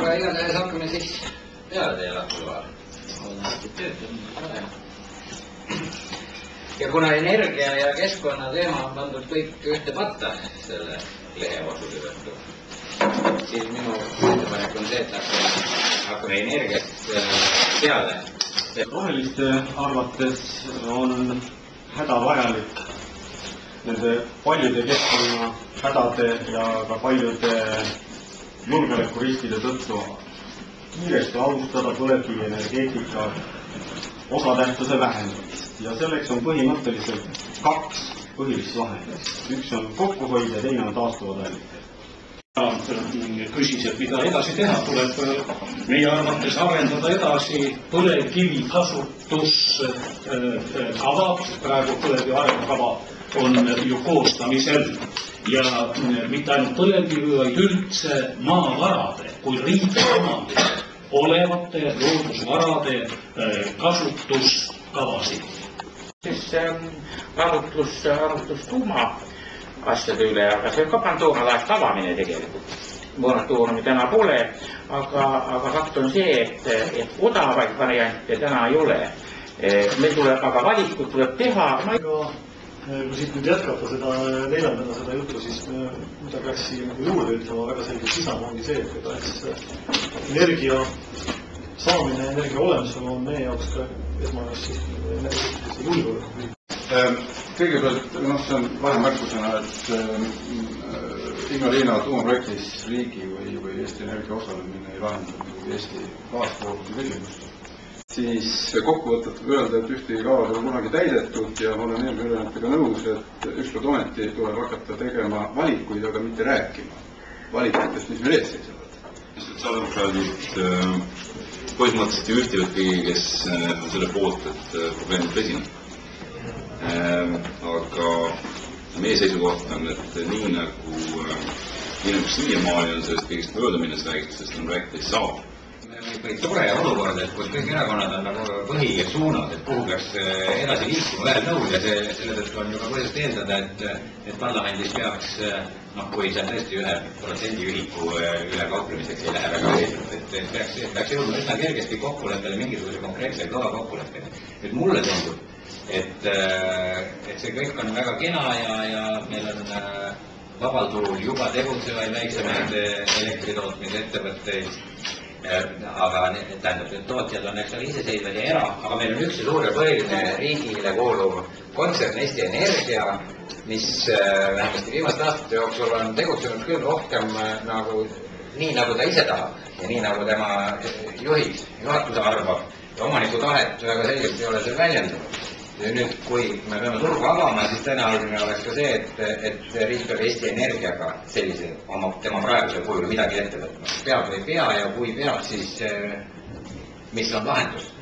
aga igatahes hakkame siis peale teie lahkuloal. Ja kuna energia ja keskkonna teema on pandud kõik ühte patta selle lehe otsuse tõttu, siis minu ettepanek on see, et hakkame energiast peale. Roheliste arvates on hädavajalik nende paljude keskkonna hädade ja ka paljude julgeolekuriskide tõttu kiiresti alustada põlevkivienergeetika osatähtsuse vähendamist. Ja selleks on põhimõtteliselt kaks põhilist lahendust. Üks on kokkuhoid ja teine on taastuvad allikad. Küsis, et mida edasi teha, tuleb meie arvates arendada edasi põlevkivi kasutuskava, praegu põlevkivi arengukava on ju koostamisel ja mitte ainult põlevkivi, vaid üldse maavarade kui riigi omandis olevate loodusvarade kasutuskavasid. Siis arutlus tuuma asjade üle, aga see on ka Pandora laest avamine tegelikult. Monatuurumi täna pole, aga fakt on see, et odavaid variante täna ei ole. Meil tuleb aga valikud tuleb teha. Kui siit nüüd jätkata neljandana seda juttu, siis mida peaks siin juurde ütlema väga selgelt Isamaa ongi see, et energia saamine, energia olemasolu on meie jaoks ka esmajast julgeoleku. Kõigepealt, see on vahemärkusena, et Ignalina tuumaprojektis riigi või Eesti Energia osalemine ei lahendab Eesti gaasvooluse küsimust. Siis kokkuvõtet võib öelda, et ühtegi kavad ei ole kunagi täidetud ja ma olen eelkõnelejatega nõus, et ükskord ometi tuleb hakata tegema valikuid, aga mitte rääkima valikutest, mis meil ees seisavad. Sotsiaaldemokraadid põhimõtteliselt juhtivad kõigi, kes on selle poolt, et probleemid president. Aga meie seisukoht on, et nii nagu siiamaani on sellest kõigist mööda minnes räägitud, sest on räägitud ei saa. Või tore olukord, et kus kõik erakonnad on nagu põhisuunad, et kuhu peaks edasi liikuma ühel nõul ja selle tõttu on ju ka põhjust eeldada, et parlamendis peaks, kui see on tõesti 1% ühiku üle kauplemiseks ei lähe väga eesmalt, et peaks jõudma üsna kergesti kokkuleppele mingisuguse konkreetse kõva kokkuleppeni. Nüüd mulle tundub, et see kõik on väga kena ja meil on vabal turul juba tegutsevaid väiksemaid elektritootmise ettevõtteid, aga tähendab, et tootjad on iseseisvad ja aga meil on üks suur ja põhiline riigile kuuluv kontsern Eesti Energia, mis vähemasti viimaste aastate jooksul on tegutsenud küll rohkem nii nagu ta ise tahab ja nii nagu tema juhatuse arvab ja omaniku tahet väga selgelt ei ole seal väljendunud. Ja nüüd, kui me peame turgu avama, siis tõenäoline oleks ka see, et riik peab Eesti Energiaga sellise tema praegusel kujul midagi ette võtma. Peab või ei pea ja kui peab, siis mis on lahendus?